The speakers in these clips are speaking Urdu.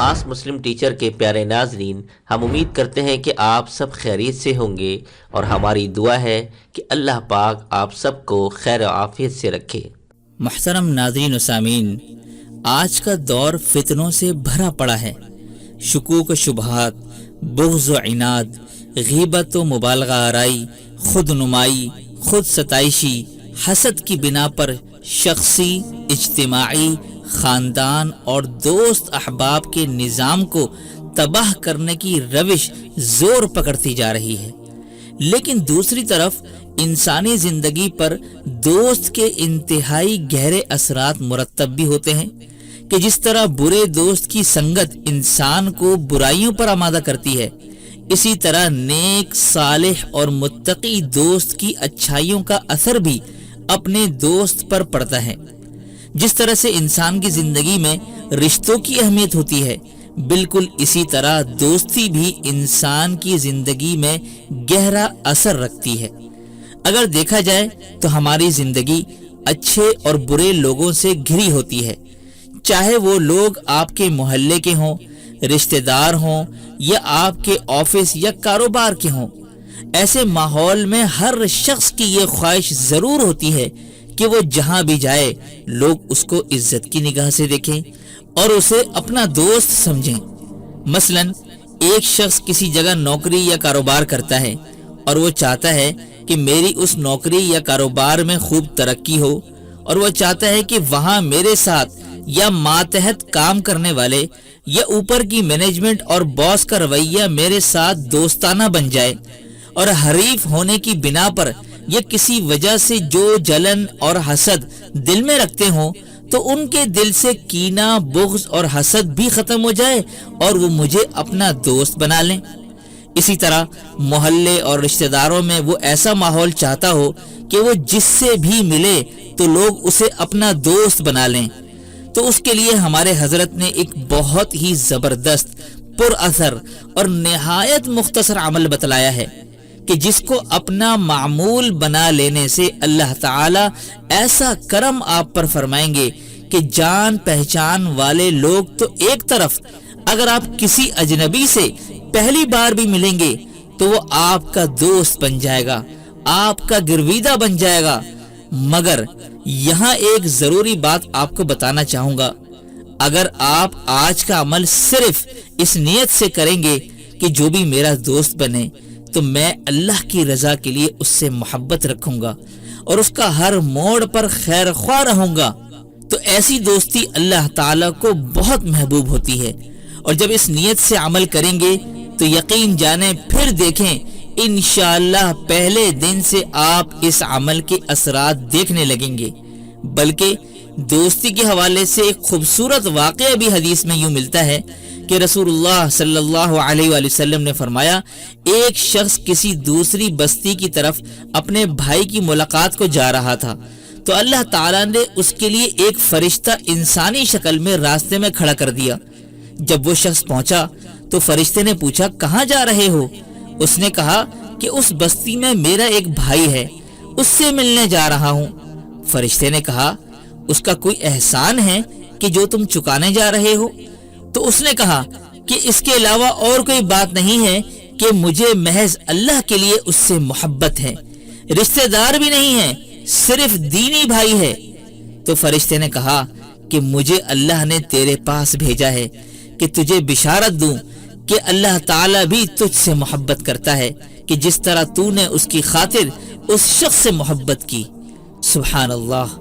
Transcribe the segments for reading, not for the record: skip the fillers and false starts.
آس مسلم ٹیچر کے پیارے ناظرین، ہم امید کرتے ہیں کہ آپ سب خیریت سے ہوں گے، اور ہماری دعا ہے کہ اللہ پاک آپ سب کو خیر و عافیت سے رکھے۔ محترم ناظرین و سامعین، آج کا دور فتنوں سے بھرا پڑا ہے۔ شکوک و شبہات، بغض و عناد، غیبت و مبالغہ آرائی، خود نمائی، خود ستائشی، حسد کی بنا پر شخصی، اجتماعی، خاندان اور دوست احباب کے نظام کو تباہ کرنے کی روش زور پکڑتی جا رہی ہے۔ لیکن دوسری طرف انسانی زندگی پر دوست کے انتہائی گہرے اثرات مرتب بھی ہوتے ہیں کہ جس طرح برے دوست کی سنگت انسان کو برائیوں پر آمادہ کرتی ہے، اسی طرح نیک، صالح اور متقی دوست کی اچھائیوں کا اثر بھی اپنے دوست پر پڑتا ہے۔ جس طرح سے انسان کی زندگی میں رشتوں کی اہمیت ہوتی ہے، بالکل اسی طرح دوستی بھی انسان کی زندگی میں گہرا اثر رکھتی ہے۔ اگر دیکھا جائے تو ہماری زندگی اچھے اور برے لوگوں سے گھری ہوتی ہے، چاہے وہ لوگ آپ کے محلے کے ہوں، رشتہ دار ہوں، یا آپ کے آفس یا کاروبار کے ہوں۔ ایسے ماحول میں ہر شخص کی یہ خواہش ضرور ہوتی ہے کہ وہ جہاں بھی جائے لوگ اس کو عزت کی نگاہ سے دیکھیں اور اسے اپنا دوست سمجھیں۔ مثلا ایک شخص کسی جگہ نوکری یا کاروبار کرتا ہے اور وہ چاہتا ہے کہ میری اس نوکری یا کاروبار میں خوب ترقی ہو، اور وہ چاہتا ہے کہ وہاں میرے ساتھ یا ماتحت کام کرنے والے یا اوپر کی مینجمنٹ اور باس کا رویہ میرے ساتھ دوستانہ بن جائے، اور حریف ہونے کی بنا پر یا کسی وجہ سے جو جلن اور حسد دل میں رکھتے ہوں تو ان کے دل سے کینہ، بغض اور حسد بھی ختم ہو جائے اور وہ مجھے اپنا دوست بنا لیں۔ اسی طرح محلے اور رشتہ داروں میں وہ ایسا ماحول چاہتا ہو کہ وہ جس سے بھی ملے تو لوگ اسے اپنا دوست بنا لیں، تو اس کے لیے ہمارے حضرت نے ایک بہت ہی زبردست، پر اثر اور نہایت مختصر عمل بتلایا ہے کہ جس کو اپنا معمول بنا لینے سے اللہ تعالی ایسا کرم آپ پر فرمائیں گے کہ جان پہچان والے لوگ تو ایک طرف، اگر آپ کسی اجنبی سے پہلی بار بھی ملیں گے تو وہ آپ کا دوست بن جائے گا، آپ کا گرویدہ بن جائے گا۔ مگر یہاں ایک ضروری بات آپ کو بتانا چاہوں گا، اگر آپ آج کا عمل صرف اس نیت سے کریں گے کہ جو بھی میرا دوست بنے تو میں اللہ کی رضا کے لیے اس سے محبت رکھوں گا اور اس کا ہر موڑ پر خیر خواہ رہوں گا، تو ایسی دوستی اللہ تعالیٰ کو بہت محبوب ہوتی ہے۔ اور جب اس نیت سے عمل کریں گے تو یقین جانیں، پھر دیکھیں انشاءاللہ پہلے دن سے آپ اس عمل کے اثرات دیکھنے لگیں گے۔ بلکہ دوستی کے حوالے سے ایک خوبصورت واقعہ بھی حدیث میں یوں ملتا ہے کہ رسول اللہ صلی اللہ علیہ وآلہ وسلم نے فرمایا، ایک شخص کسی دوسری بستی کی طرف اپنے بھائی کی ملاقات کو جا رہا تھا، تو اللہ تعالیٰ نے اس کے لیے ایک فرشتہ انسانی شکل میں راستے میں کھڑا کر دیا۔ جب وہ شخص پہنچا تو فرشتے نے پوچھا، کہاں جا رہے ہو؟ اس نے کہا کہ اس بستی میں میرا ایک بھائی ہے، اس سے ملنے جا رہا ہوں۔ فرشتے نے کہا، اس کا کوئی احسان ہے کہ جو تم چکانے جا رہے ہو؟ تو اس نے کہا کہ اس کے علاوہ اور کوئی بات نہیں ہے کہ مجھے محض اللہ کے لیے اس سے محبت ہے، رشتہ دار بھی نہیں ہے، صرف دینی بھائی ہے۔ تو فرشتے نے کہا کہ مجھے اللہ نے تیرے پاس بھیجا ہے کہ تجھے بشارت دوں کہ اللہ تعالیٰ بھی تجھ سے محبت کرتا ہے کہ جس طرح تو نے اس کی خاطر اس شخص سے محبت کی۔ سبحان اللہ۔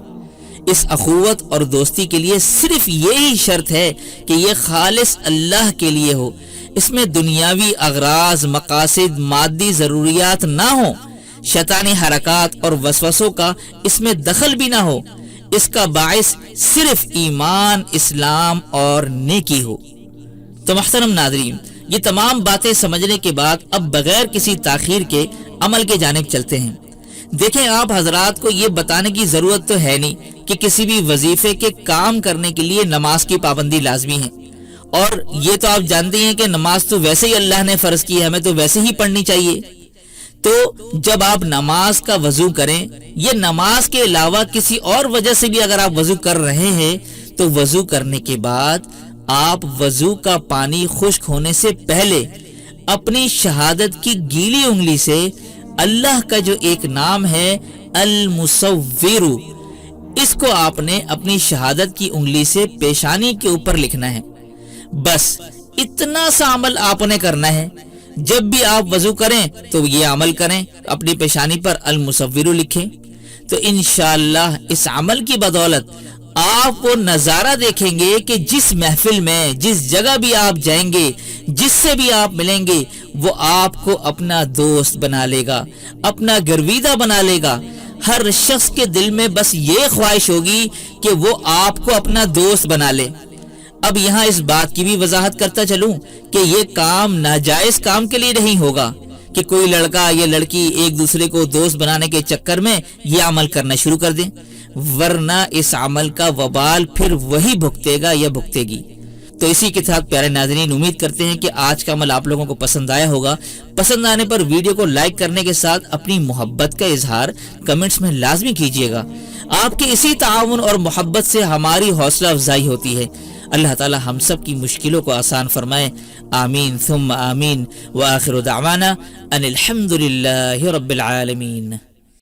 اس اخوت اور دوستی کے لیے صرف یہی شرط ہے کہ یہ خالص اللہ کے لیے ہو، اس میں دنیاوی اغراض، مقاصد، مادی ضروریات نہ ہوں، شیطانی حرکات اور وسوسوں کا اس میں دخل بھی نہ ہو، اس کا باعث صرف ایمان، اسلام اور نیکی ہو۔ تو محترم ناظرین، یہ تمام باتیں سمجھنے کے بعد اب بغیر کسی تاخیر کے عمل کے جانب چلتے ہیں۔ دیکھیں، آپ حضرات کو یہ بتانے کی ضرورت تو ہے نہیں کہ کسی بھی وظیفے کے کام کرنے کے لیے نماز کی پابندی لازمی ہے، اور یہ تو آپ جانتے ہیں کہ نماز تو ویسے ہی اللہ نے فرض کی ہے، ہمیں تو ویسے ہی پڑھنی چاہیے۔ تو جب آپ نماز کا وضو کریں، یہ نماز کے علاوہ کسی اور وجہ سے بھی اگر آپ وضو کر رہے ہیں تو وضو کرنے کے بعد آپ وضو کا پانی خشک ہونے سے پہلے اپنی شہادت کی گیلی انگلی سے اللہ کا جو ایک نام ہے المصور، اس کو آپ نے اپنی شہادت کی انگلی سے پیشانی کے اوپر لکھنا ہے۔ بس اتنا سا عمل آپ نے کرنا ہے۔ جب بھی آپ وضو کریں تو یہ عمل کریں، اپنی پیشانی پر المصور لکھیں، تو انشاءاللہ اس عمل کی بدولت آپ وہ نظارہ دیکھیں گے کہ جس محفل میں، جس جگہ بھی آپ جائیں گے، جس سے بھی آپ ملیں گے، وہ آپ کو اپنا دوست بنا لے گا، اپنا گرویدہ بنا لے گا۔ ہر شخص کے دل میں بس یہ خواہش ہوگی کہ وہ آپ کو اپنا دوست بنا لے۔ اب یہاں اس بات کی بھی وضاحت کرتا چلوں کہ یہ کام ناجائز کام کے لیے نہیں ہوگا کہ کوئی لڑکا یا لڑکی ایک دوسرے کو دوست بنانے کے چکر میں یہ عمل کرنا شروع کر دیں، ورنہ اس عمل کا وبال پھر وہی بھگتے گا یا بھگتے گی۔ تو اسی کے ساتھ پیارے ناظرین، امید کرتے ہیں کہ آج کا عمل آپ لوگوں کو پسند آیا ہوگا۔ پسند آنے پر ویڈیو کو لائک کرنے کے ساتھ اپنی محبت کا اظہار کمنٹس میں لازمی کیجیے گا۔ آپ کے اسی تعاون اور محبت سے ہماری حوصلہ افزائی ہوتی ہے۔ اللہ تعالی ہم سب کی مشکلوں کو آسان فرمائے، آمین ثم آمین، وآخر دعوانا ان الحمد للہ رب العالمین۔